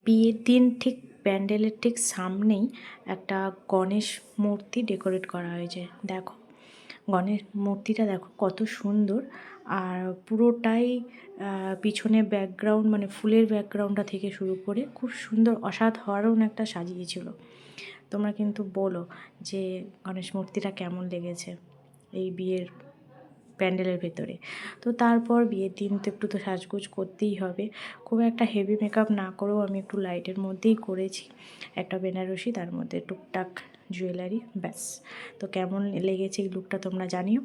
বিয়ের দিন ঠিক প্যান্ডেলের ঠিক সামনেই একটা গণেশ মূর্তি ডেকোরেট করা হয়েছে। দেখো গণেশ মূর্তিটা দেখো কত সুন্দর। আর পুরোটাই পিছনে ব্যাকগ্রাউন্ড মানে ফুলের ব্যাকগ্রাউন্ডটা থেকে শুরু করে খুব সুন্দর অসাধারণ একটা সাজিয়েছিল। তোমরা কিন্তু বলো যে গণেশ মূর্তিটা কেমন লেগেছে এই বিয়ের প্যান্ডেলের ভেতরে। তো তারপর বিয়ের দিন তো একটু তো সাজগোজ করতেই হবে। খুব একটা হেভি মেকআপ না করেও আমি একটু লাইটের মধ্যেই করেছি। একটা বেনারসি, তার মধ্যে টুকটাক জুয়েলারি, ব্যাস। তো কেমন লেগেছে এই লুকটা তোমরা জানিও।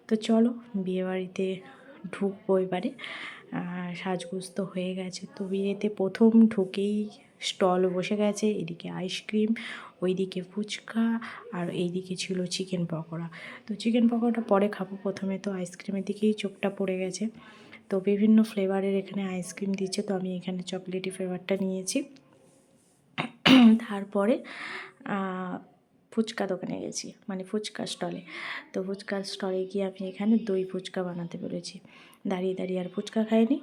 তো চলো বিয়েবাড়িতে ঢুকবো এবারে। সাজগোজ তো হয়ে গেছে। তো বিয়েতে প্রথম ঢুকেই স্টল বসে গেছে, এদিকে আইসক্রিম, ওইদিকে ফুচকা, আর এইদিকে ছিল চিকেন পকোড়া। তো চিকেন পকোড়াটা পরে খাবো, প্রথমে তো আইসক্রিমের দিকেই চোখটা পড়ে গেছে। তো বিভিন্ন ফ্লেভারের এখানে আইসক্রিম দিচ্ছে, তো আমি এখানে চকলেটি ফ্লেভারটা নিয়েছি। তারপরে ফুচকা দোকানে গেছি, মানে ফুচকা স্টলে। তো ফুচকার স্টলে গিয়ে আমি এখানে দই ফুচকা বানাতে বলেছি। দাঁড়িয়ে দাঁড়িয়ে আর ফুচকা খাইনি,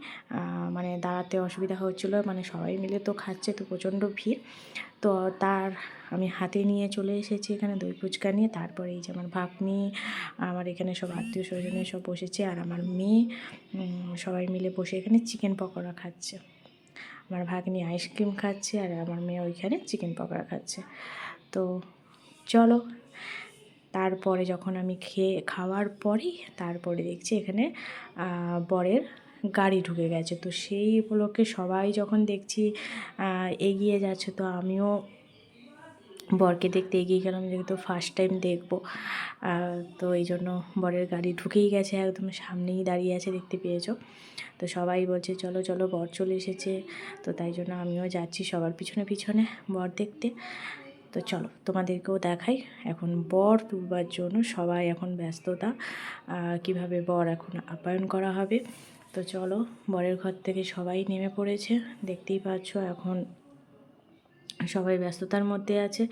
মানে দাঁড়াতে অসুবিধা হচ্ছিলো, মানে সবাই মিলে তো খাচ্ছে, তো প্রচণ্ড ভিড়। তো তার আমি হাতে নিয়ে চলে এসেছি এখানে দই ফুচকা নিয়ে। তারপরে এই যে আমার ভাগ্নি, আমার এখানে সব আত্মীয় স্বজনের সব বসেছে, আর আমার মেয়ে, সবাই মিলে বসে এখানে চিকেন পকোড়া খাচ্ছে। আমার ভাগ্নি আইসক্রিম খাচ্ছে, আর আমার মেয়ে ওইখানে চিকেন পকোড়া খাচ্ছে। তো চলো, তারপরে যখন আমি খাওয়ার পরেই তারপরে দেখছি এখানে বরের গাড়ি ঢুকে গেছে। তো সেই উপলক্ষে সবাই যখন দেখছি এগিয়ে যাচ্ছে, তো আমিও বরকে দেখতে এগিয়ে গেলাম, যেহেতু ফার্স্ট টাইম দেখবো। তো এই জন্য বরের গাড়ি ঢুকেই গেছে, একদম সামনেই দাঁড়িয়ে আছে, দেখতে পেয়েছো। তো সবাই বলছে চলো চলো বর চলে এসেছে। তো তাই জন্য আমিও যাচ্ছি সবার পিছনে পিছনে বর দেখতে। তো চলো তোমাদেরকেও দেখাই। এখন বর তুলবার জন্য সবাই এখন ব্যস্ততা, কিভাবে বর এখন আপ্যায়ন করা হবে। তো চলো, বরের ঘর থেকে সবাই নেমে পড়েছে, দেখতেই পাচ্ছ। এখন সবাই ব্যস্ততার মধ্যে আছে,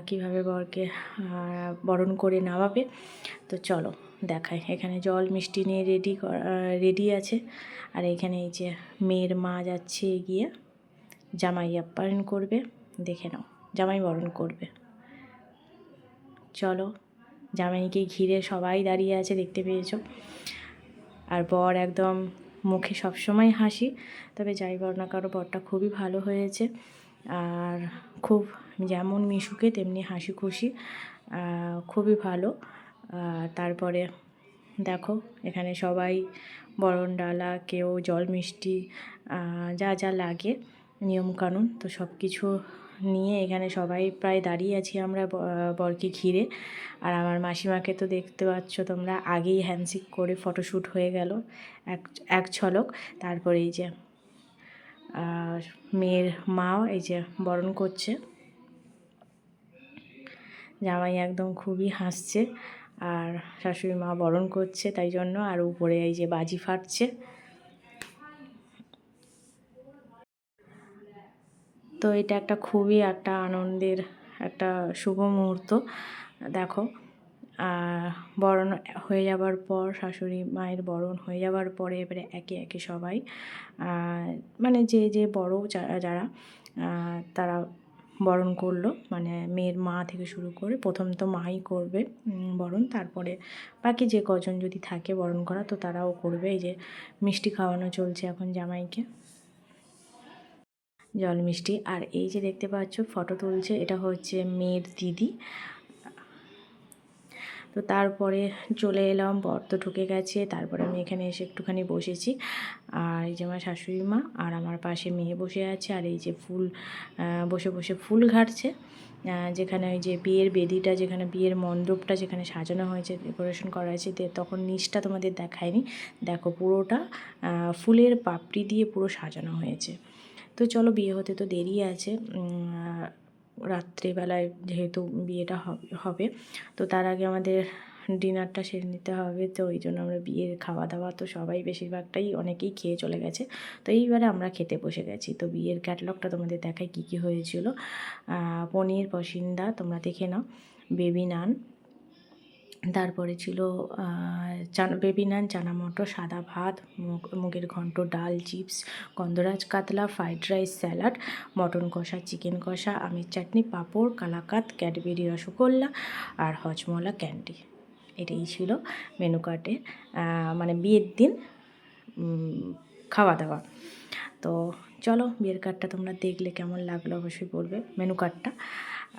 কিভাবে বরকে বরণ করে নামাবে। তো চলো দেখাই। এখানে জল মিষ্টি নিয়ে রেডি আছে। আর এখানে এই যে মেয়ের মা যাচ্ছে এগিয়ে, জামাই আপ্যায়ন করবে, দেখে নাও, জামাই বরণ করবে। চলো, জামাইকে ঘিরে সবাই দাঁড়িয়ে আছে, দেখতে পেয়েছো। আর বর একদম মুখে সবসময় হাসি, তবে যাই বল না কারো বরটা খুবই ভালো হয়েছে। আর খুব যেমন মিশুকে তেমনি হাসি খুশি, খুবই ভালো। তারপরে দেখো এখানে সবাই বরণ ডালা, কেউ জল মিষ্টি, যা যা লাগে নিয়মকানুন, তো সব কিছু নিয়ে এখানে সবাই প্রায় দাঁড়িয়ে আছি আমরা বরকে ঘিরে। আর আমার মাসিমাকে তো দেখতে পাচ্ছ তোমরা, আগেই হ্যান্ডশেক করে ফটোশ্যুট হয়ে গেল এক ঝলক। তারপরে এই যে মেয়ের মাও এই যে বরণ করছে, জামাই একদম খুবই হাসছে, আর শাশুড়ি মা বরণ করছে তাই জন্য। আর উপরে এই যে বাজি ফাটছে। তো এটা একটা খুবই একটা আনন্দের একটা শুভ মুহূর্ত। দেখো বরণ হয়ে যাবার পর, শাশুড়ি মায়ের বরণ হয়ে যাবার পরে এবারে একে একে সবাই, মানে যে যে বড় যারা তারা বরণ করলো, মানে মেয়ের মা থেকে শুরু করে, প্রথম তো মাই করবে বরণ, তারপরে বাকি যে কজন যদি থাকে বরণ করা তো তারাও করবে। এই যে মিষ্টি খাওয়ানো চলছে এখন জামাইকে, জল মিষ্টি। আর এই যে দেখতে পাচ্ছ ফটো তুলছে, এটা হচ্ছে মেয়ের দিদি। তো তারপরে চলে এলাম, বর তো ঢুকে গেছে, তারপরে আমি এখানে এসে একটুখানি বসেছি। আর এই যে আমার শাশুড়ি মা আর আমার পাশে মেয়ে বসে আছে, আর এই যে ফুল বসে বসে ফুল ঘাটছে, যেখানে ওই যে বিয়ের বেদিটা, যেখানে বিয়ের মণ্ডপটা যেখানে সাজানো হয়েছে, ডেকোরেশন করা হয়েছে, তখন নিচটা তোমাদের দেখায়নি। দেখো পুরোটা ফুলের পাপড়ি দিয়ে পুরো সাজানো হয়েছে। তো চলো, বিয়ে হতে তো দেরি আছে, রাত্রিবেলায় যেহেতু বিয়েটা হবে, তো তার আগে আমাদের ডিনারটা সেরে নিতে হবে। তো ওই জন্য আমরা বিয়ের খাওয়া দাওয়া তো সবাই বেশিরভাগটাই অনেকেই খেয়ে চলে গেছে। তো এইবারে আমরা খেতে বসে গেছি। তো বিয়ের ক্যাটালগটা তোমাদের দেখায় কী কী হয়েছিল। পনির পসিন্দা তোমরা দেখে নাও, বেবি নান, তারপরে ছিল চানা বেবি নান, চানা মটর, সাদা ভাত, মুগের ঘন্ট, ডাল, চিপস, গন্ধরাজ কাতলা, ফ্রাইড রাইস, স্যালাড, মটন কষা, চিকেন কষা, আমের চাটনি, পাঁপড়, কালাকাত, ক্যাডবেরি রসগোল্লা আর হজমলা ক্যান্ডি। এটাই ছিল মেনু কার্ডে, মানে বিয়ের দিন খাওয়া দাওয়া। তো চলো, বিয়ের কার্ডটা তোমরা দেখলে কেমন লাগলো অবশ্যই বলবে, মেনু কার্ডটা।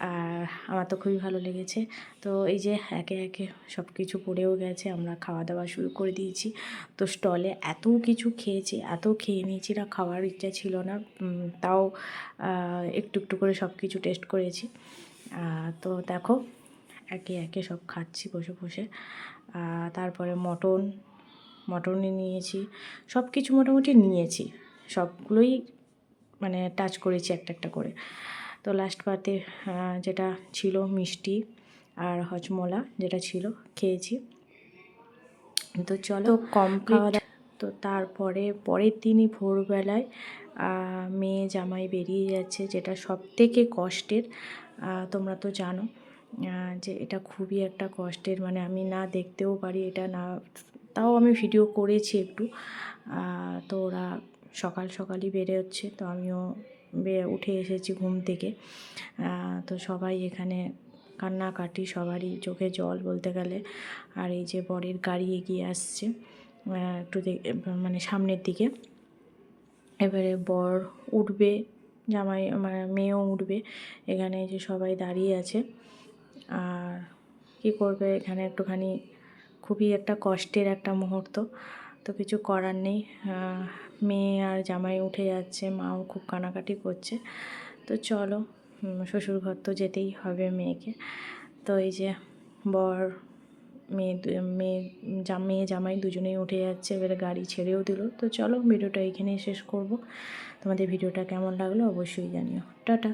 আর আমার তো খুবই ভালো লেগেছে। তো এই যে একে একে সব কিছু পড়েও গেছে, আমরা খাওয়া দাওয়া শুরু করে দিয়েছি। তো স্টলে এত কিছু খেয়েছি, এত খেয়ে নিয়েছি না, খাওয়ার ইচ্ছা ছিল না, তাও একটু একটু করে সব কিছু টেস্ট করেছি। তো দেখো একে একে সব খাচ্ছি বসে বসে। তারপরে মটনই নিয়েছি, সব কিছু মোটামুটি নিয়েছি, সবগুলোই মানে টাচ করেছি একটা একটা করে। তো লাস্ট পাতে যেটা ছিল মিষ্টি আর হজমলা যেটা ছিল খেয়েছি। তো চলো কমপ্লিট। তো তারপরে পরের দিনই ভোরবেলায় মেয়ে জামাই বেরিয়ে যাচ্ছে, যেটা সবথেকে কষ্টের। তোমরা তো জানো যে এটা খুবই একটা কষ্টের, মানে আমি না দেখতেও পারি এটা না, তাও আমি ভিডিও করেছি একটু। তো ওরা সকাল সকালই বেরোচ্ছে, তো আমিও উঠে এসেছি ঘুম থেকে। তো সবাই এখানে কান্নাকাটি, সবারই চোখে জল বলতে গেলে। আর এই যে বরের গাড়ি এগিয়ে আসছে একটু মানে সামনের দিকে। এবারে বর উঠবে, জামাই মানে মেয়েও উঠবে, এখানে যে সবাই দাঁড়িয়ে আছে। আর কী করবে, এখানে একটুখানি খুবই একটা কষ্টের একটা মুহূর্ত। তো কিছু করার নেই, মেয়ে আর জামাই উঠে যাচ্ছে, মাও খুব কানাকাটি করছে। তো চলো, শ্বশুরঘর তো যেতেই হবে মেয়েকে। তো এই যে বর মেয়ে জামাই দুজনেই উঠে যাচ্ছে, এবারে গাড়ি ছেড়েও দিল। তো চলো, ভিডিওটা এখানেই শেষ করব। তোমাদের ভিডিওটা কেমন লাগলো অবশ্যই জানিও। টাটা।